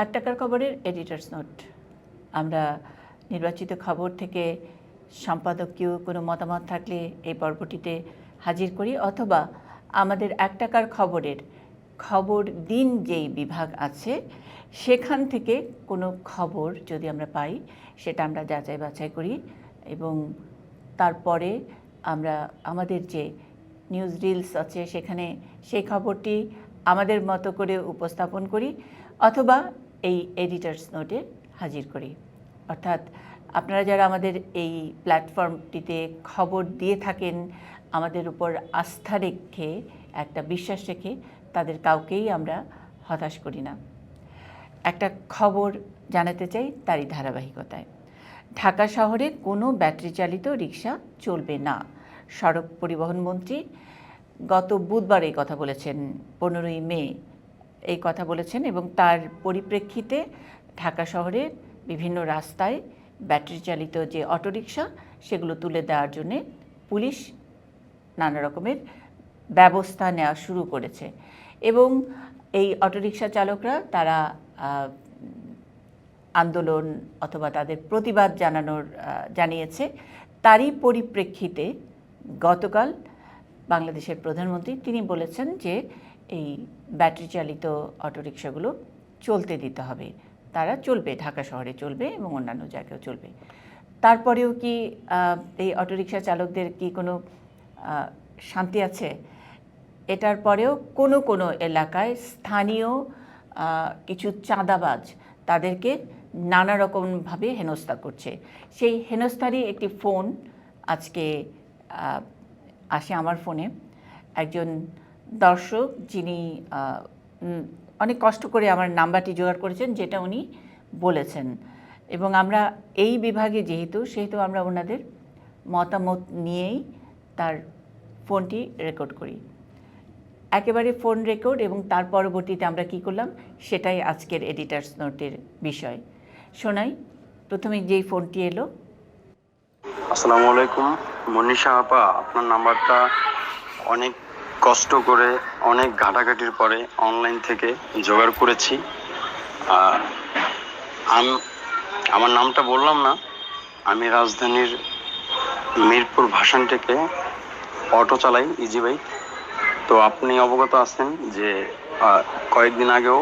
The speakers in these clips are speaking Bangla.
এক টাকার খবরের এডিটর্স নোট। আমরা নির্বাচিত খবর থেকে সম্পাদকীয় কোনো মতামত থাকলে এই পর্বটিতে হাজির করি, অথবা আমাদের এক টাকার খবরের খবর দিন যেই বিভাগ আছে সেখান থেকে কোনো খবর যদি আমরা পাই সেটা আমরা যাচাই বাছাই করি এবং তারপরে আমরা আমাদের যে নিউজ রিলস আছে সেখানে সেই খবরটি আমাদের মতো করে উপস্থাপন করি অথবা এই এডিটর্স নোটে হাজির করি। অর্থাৎ আপনারা যারা আমাদের এই প্ল্যাটফর্মটিতে খবর দিয়ে থাকেন, আমাদের উপর আস্থা রেখে একটা বিশ্বাস রেখে, তাদের কাউকেই আমরা হতাশ করি না। একটা খবর জানাতে চাই তারই ধারাবাহিকতায়। ঢাকা শহরে কোনো ব্যাটারি চালিত রিকশা চলবে না। সড়ক পরিবহন মন্ত্রী গত বুধবার এই কথা বলেছেন, 15ই মে এই কথা বলেছেন এবং তার পরিপ্রেক্ষিতে ঢাকা শহরের বিভিন্ন রাস্তায় ব্যাটারি চালিত যে অটোরিকশা সেগুলো তুলে দেওয়ার জন্যে পুলিশ নানা রকমের ব্যবস্থা নেওয়া শুরু করেছে এবং এই অটোরিকশা চালকরা তারা আন্দোলন অথবা তাদের প্রতিবাদ জানিয়েছে। তারই পরিপ্রেক্ষিতে গতকাল বাংলাদেশের প্রধানমন্ত্রী তিনি বলেছেন যে এই ব্যাটারি চালিত অটোরিকশাগুলো চলতে দিতে হবে, তারা চলবে, ঢাকা শহরে চলবে এবং অন্যান্য জায়গায়ও চলবে। তারপরেও কি এই অটোরিকশা চালকদের কি কোনো শান্তি আছে? এটার পরেও কোনো কোনো এলাকায় স্থানীয় কিছু চাঁদাবাজ তাদেরকে নানা রকমভাবে হেনস্থা করছে। সেই হেনস্থারই একটি ফোন আজকে আসে আমার ফোনে। একজন দর্শক যিনি অনেক কষ্ট করে আমার নাম্বারটি জোগাড় করেছেন, যেটা উনি বলেছেন, এবং আমরা এই বিভাগে সেহেতু আমরা ওনাদের মতামত নিয়েই তার ফোনটি রেকর্ড করি। একেবারে ফোন রেকর্ড এবং তার পরবর্তীতে আমরা কি করলাম সেটাই আজকের এডিটর্স নোটের বিষয়। শোনাই, প্রথমে যেই ফোনটি এলো। আসসালামু আলাইকুম মনীষা আপা, আপনার নাম্বারটা অনেক কষ্ট করে অনেক ঘাটাঘাটির পরে অনলাইন থেকে জোগাড় করেছি। আমার নামটা বললাম না, আমি রাজধানীর মিরপুর ভাসান থেকে অটো চালাই, ইজি বাইক। তো আপনি অবগত আছেন যে কয়েকদিন আগেও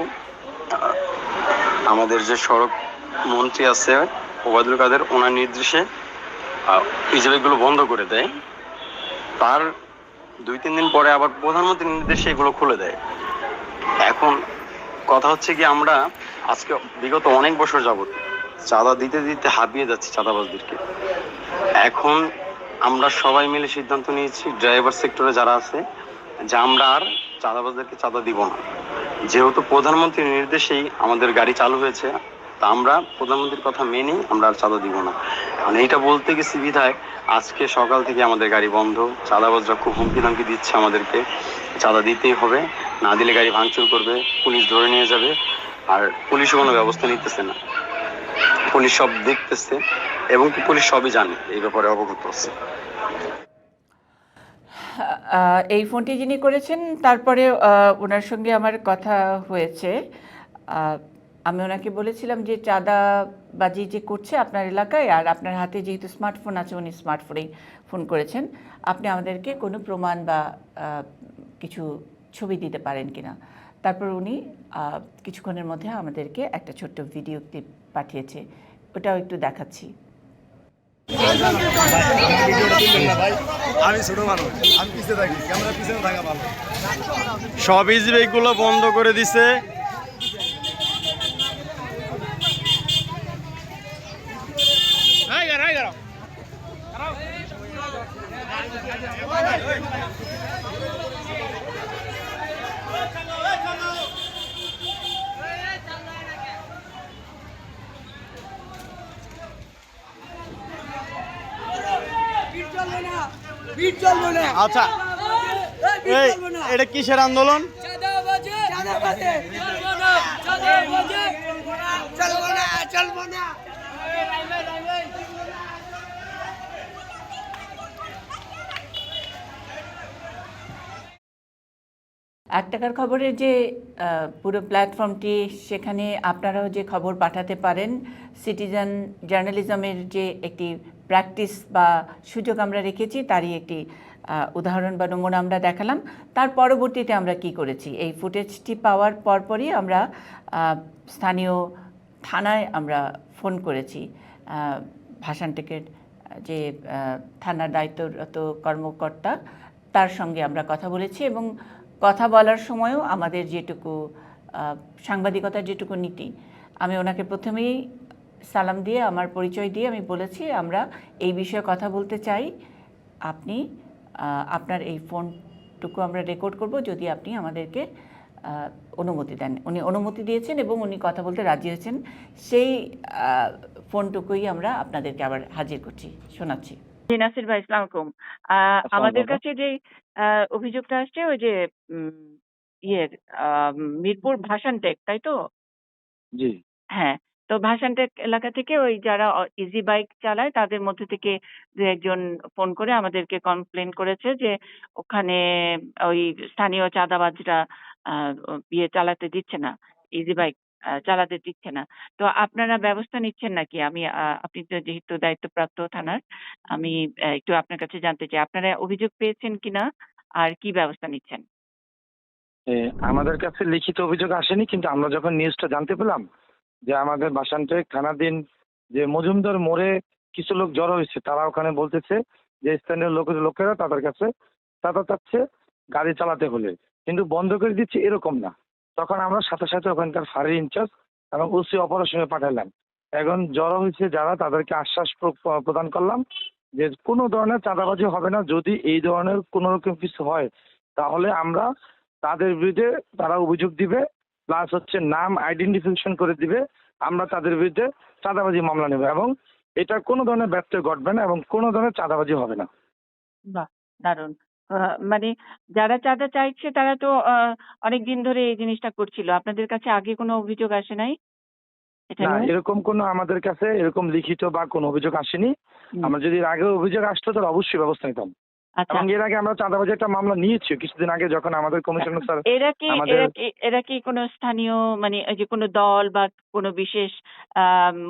আমাদের যে সড়ক মন্ত্রী আছে ওবায়দুল কাদের, ওনার নির্দেশে ইজি বাইকগুলো বন্ধ করে দেয়। তার 2-3 দিন পরে আবার প্রধানমন্ত্রীর নির্দেশে এগুলো খুলে দেয়। এখন কথা হচ্ছে কি, আমরা আজকে বিগত অনেক বছর যাবত চাঁদা দিতে দিতে হাঁপিয়ে যাচ্ছি চাঁদাবাজদেরকে। এখন আমরা সবাই মিলে সিদ্ধান্ত নিয়েছি, ড্রাইভার সেক্টরে যারা আছে, যে আমরা আর চাঁদাবাজদেরকে চাঁদা দিব না। যেহেতু প্রধানমন্ত্রীর নির্দেশেই আমাদের গাড়ি চালু হয়েছে, তা আমরা প্রধানমন্ত্রীর কথা মেনে আমরা আর চাঁদা দিব না। মানে এইটা বলতে গেছি বিধায় আজকে সকাল থেকে আমাদের গাড়ি বন্ধ। চাঁদাবাজরা খুব হুমকি ধামকি দিচ্ছে আমাদেরকে, চাঁদা দিতেই হবে, না দিলে গাড়ি ভাঙচুর করবে, পুলিশ ধরে নিয়ে যাবে। আর পুলিশও কোনো ব্যবস্থা নিতেছে না, পুলিশ সব দেখতেছে এবং পুলিশ সবই জানে, এই ব্যাপারে অবগত আছে। এই ফোনটি যিনি করেছেন তারপরে ওনার সঙ্গে আমার কথা হয়েছে। আমি ওনাকে বলেছিলাম যে চাঁদাবাজি যে করছে আপনার এলাকায়, আর আপনার হাতে যেহেতু স্মার্টফোন আছে, উনি স্মার্টফোনেই ফোন করেছেন, আপনি আমাদেরকে কোনো প্রমাণ বা কিছু ছবি দিতে পারেন কিনা। তারপর উনি কিছুক্ষণের মধ্যে আমাদেরকে একটা ছোট্ট ভিডিও ক্লিপ পাঠিয়েছে, ওটাও একটু দেখাচ্ছি। আমি ছোট মানুষ, আমি পিছিয়ে থাকি, ক্যামেরা পিছনে থাকা ভালো। সব ইজি বাইকগুলো বন্ধ করে দিছে। আচ্ছা, এটা কিসের আন্দোলন? এক টাকার খবরের যে পুরো প্ল্যাটফর্মটি, সেখানে আপনারাও যে খবর পাঠাতে পারেন, সিটিজেন জার্নালিজমের যে একটি প্র্যাকটিস বা সুযোগ আমরা রেখেছি, তারই একটি উদাহরণ বা নমুনা আমরা দেখালাম। তার পরবর্তীতে আমরা কি করেছি, এই ফুটেজটি পাওয়ার পরপরই আমরা স্থানীয় থানায় আমরা ফোন করেছি। ভাসানটেকের যে থানার দায়িত্বরত কর্মকর্তা, তার সঙ্গে আমরা কথা বলেছি এবং কথা বলার সময়ও আমাদের যেটুকু সাংবাদিকতার যেটুকু নীতি, আমি ওনাকে প্রথমেই সালাম দিয়ে আমার পরিচয় দিয়ে আমি বলেছি আমরা এই বিষয়ে কথা বলতে চাই, আপনি আপনার এই ফোনটুকু আমরা রেকর্ড করব যদি আপনি আমাদেরকে অনুমতি দেন। উনি অনুমতি দিয়েছেন এবং উনি কথা বলতে রাজি হয়েছেন। সেই ফোনটুকুই আমরা আপনাদেরকে আবার হাজির করছি, শোনাচ্ছি। নাসির ভাই, আসসালামু আলাইকুম। আমাদের কাছে যে অভিযোগটা আসছে ওই যে ইয়ের মিরপুর ভাসানটেক, তাই তো? জি। হ্যাঁ, তো ভাসানটেক এলাকা থেকে ওই যারা ইজি বাইক চালায় তাদের মধ্যে থেকে দু একজন ফোন করে আমাদেরকে কমপ্লেন করেছে যে ওখানে ওই স্থানীয় চাঁদাবাজরা ইয়ে চালাতে দিচ্ছে না, ইজি বাইক চালাতে দিচ্ছে না। তো আপনারা ব্যবস্থা নিচ্ছেন নাকি? আপনি তো যেহেতু দায়িত্বপ্রাপ্ত থানার, আমি একটু আপনার কাছে জানতে চাই আপনারা অভিযোগ পেয়েছেন কিনা আর কি ব্যবস্থা নিচ্ছেন? আমাদের কাছে লিখিত অভিযোগ আসেনি, কিন্তু আমরা যখন নিউজটা জানতে পেলাম যে আমাদের বাসানটেক থানাধীন যে মজুমদার মোড়ে কিছু লোক জড়ো হয়েছে, তারা ওখানে বলতেছে যে স্থানীয় লোকেরা তাদের কাছে চাঁদা চাচ্ছে গাড়ি চালাতে হলে, কিন্তু বন্ধ করে দিচ্ছে এরকম না। তখন আমরা সাথে সাথে ওখানকার ফাঁড়ির ইনচার্জ এবং ওসি অপারেশনে পাঠালাম। এখন জড়ো হয়েছে যারা, তাদেরকে আশ্বাস প্রদান করলাম যে কোনো ধরনের চাঁদাবাজি হবে না। যদি এই ধরনের কোনো রকম কিছু হয় তাহলে আমরা তাদের বিরুদ্ধে, তারা অভিযোগ দিবে, প্লাস হচ্ছে নাম আইডেন্টিফিকেশন করে দিবে, আমরা তাদের বিরুদ্ধে চাঁদাবাজি মামলা নেব এবং এটা কোনো ধরনের ব্যত্যয় ঘটবে না এবং কোনো ধরনের চাঁদাবাজি হবে না। বাহ! দারুণ। মানে যারা চাঁদা চাইছে তারা তো অনেক দিন ধরে এই জিনিসটা করছিল। আপনাদের কাছে আগে কোনো অভিযোগ আসে নাই এটা না, নিয়ে? এরকম কোনো আমাদের কাছে এরকম লিখিত বা কোনো অভিযোগ আসেনি। আমরা যদি এর আগে অভিযোগ আসতো তাহলে অবশ্যই ব্যবস্থা নিতাম। আচ্ছা। এবং এর আগে আমরা চাঁদাবাজি একটা মামলা নিয়েছি কিছুদিন আগে, যখন আমাদের কমিশনার স্যার আমাদের এরা কি কোনো স্থানীয়, মানে ওই যে কোনো দল বা কোনো বিশেষ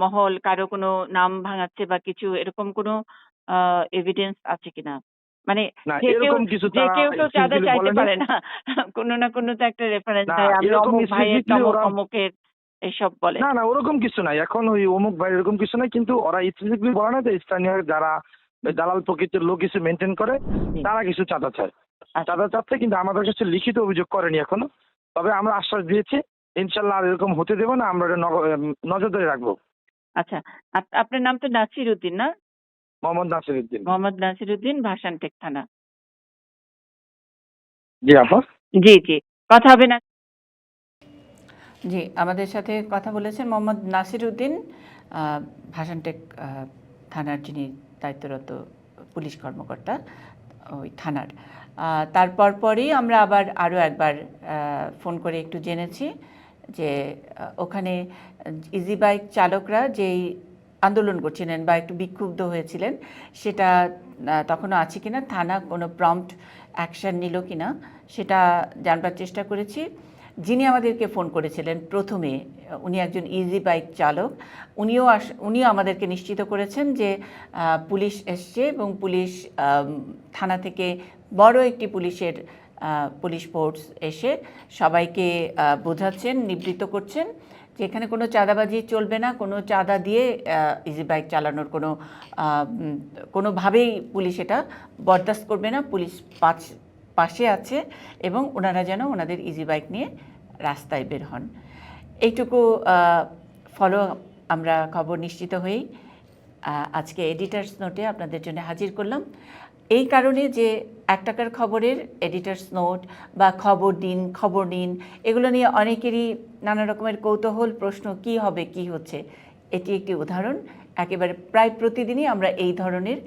মহল কারো কোনো নাম ভাঙাচ্ছে বা কিছু এরকম কোনো এভিডেন্স আছে কিনা? মানে না যে কেউ এরকম কিছু যে তারা কেউ তো চাঁদা specifically চাইতে বলেনি। পারে না। কোনো না কোনো তো একটা রেফারেন্স না, দেয়, আমি এরকম অমুক ভাইয়ের specifically তমুক ওরা অমুকের এসব বলে। না না ওরকম কিছু নাই। এখন ওই অমুক ভাই এরকম কিছু নাই, কিন্তু ওরা স্পেসিফিকলি বলে না যে স্থানীয় যারা ওই দালাল প্রকৃতির লোক কিছু মেনটেন করে জি। তারা কিছু চাঁদা চায়। আচ্ছা। চাঁদা চাচ্ছে, কিন্তু আমাদের কাছে লিখিত অভিযোগ করেনি এখনো। তবে আমরা আশ্বাস দিয়েছি ইনশাল্লাহ আর এরকম হতে দেবো না, আমরা এটা নজরদারি রাখবো। আচ্ছা, আপনার নাম তো নাসির উদ্দিন, না? মোহাম্মদ নাসির উদ্দিন। মোহাম্মদ নাসির উদ্দিন, ভাসানটেক থানা। জি আপা। জি জি, কথা হবে না। জি, আমাদের সাথে কথা বলেছেন মোহাম্মদ নাসির উদ্দিন, ভাসানটেক থানার যিনি দায়িত্বরত পুলিশ কর্মকর্তা ওই থানার। তারপর পরই আমরা আবার আরও একবার ফোন করে একটু জেনেছি যে ওখানে ইজি বাইক চালকরা যেই আন্দোলন করছিলেন বা একটু বিক্ষুব্ধ হয়েছিলেন, সেটা তখনও আছে কিনা, থানা কোনো প্রম্পট অ্যাকশন নিল কিনা সেটা জানবার চেষ্টা করেছি। যিনি আমাদেরকে ফোন করেছিলেন প্রথমে, উনি একজন ইজি বাইক চালক। উনিও আমাদেরকে নিশ্চিত করেছেন যে পুলিশ এসছে এবং পুলিশ থানা থেকে বড় একটি পুলিশ ফোর্স এসে সবাইকে বোঝাচ্ছেন, নিবৃত্ত করছেন যে এখানে কোনো চাঁদাবাজি চলবে না, কোনো চাঁদা দিয়ে ইজি বাইক চালানোর কোনোভাবেই পুলিশ এটা বরদাস্ত করবে না। পুলিশ পাশে আছে এবং ওনারা যেন ওনাদের ইজি বাইক নিয়ে রাস্তায় বের হন। এইটুকু ফলো আমরা খবর নিশ্চিত হয়েই আজকে এডিটার্স নোটে আপনাদের জন্য হাজির করলাম। এই কারণে যে এক টাকার খবরের এডিটার্স নোট বা খবর নিন এগুলো নিয়ে অনেকেরই নানা রকমের কৌতূহল, প্রশ্ন, কি হবে, কি হচ্ছে। এটি একটি উদাহরণ। একেবারে প্রায় প্রতিদিনই আমরা এই ধরনের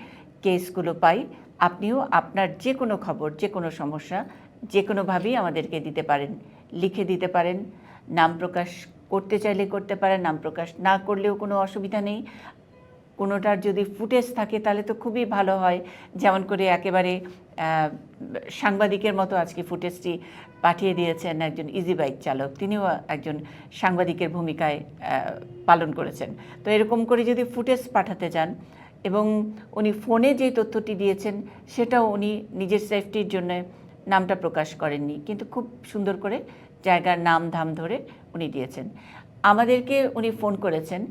কেসগুলো পাই। আপনিও আপনার যে কোনো খবর, যে কোনো সমস্যা যে কোনোভাবেই আমাদেরকে দিতে পারেন, লিখে দিতে পারেন। নাম প্রকাশ করতে চাইলে করতে পারেন, নাম প্রকাশ না করলেও কোনো অসুবিধা নেই। কোনোটার যদি ফুটেজ থাকে তাহলে তো খুবই ভালো হয়, যেমন করে একেবারে সাংবাদিকের মতো আজকে ফুটেজটি পাঠিয়ে দিয়েছেন একজন ইজি বাইক চালক, তিনিও একজন সাংবাদিকের ভূমিকায় পালন করেছেন। তো এরকম করে যদি ফুটেজ পাঠাতে যান, এবং উনি ফোনে যে তথ্যটি দিয়েছেন সেটাও উনি নিজের সেফটির জন্য নামটা প্রকাশ করেননি, কিন্তু খুব সুন্দর করে জায়গার নাম ধাম ধরে উনি দিয়েছেন। আমাদেরকে উনি ফোন করেছেন,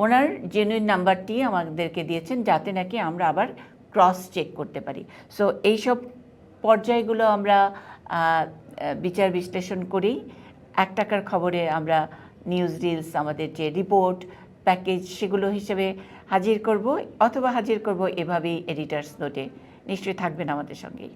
ওনার জেনুইন নাম্বারটি আমাদেরকে দিয়েছেন যাতে নাকি আমরা আবার ক্রস চেক করতে পারি। সো এইসব পর্যায়গুলো আমরা বিচার বিশ্লেষণ করেই 1 টাকার খবরে আমরা নিউজ রিলস, আমাদের যে রিপোর্ট প্যাকেজ সেগুলো হিসেবে হাজির করব, অথবা হাজির করব এভাবেই এডিটার্স নোটে। নিশ্চয়ই থাকবেন আমাদের সঙ্গেই।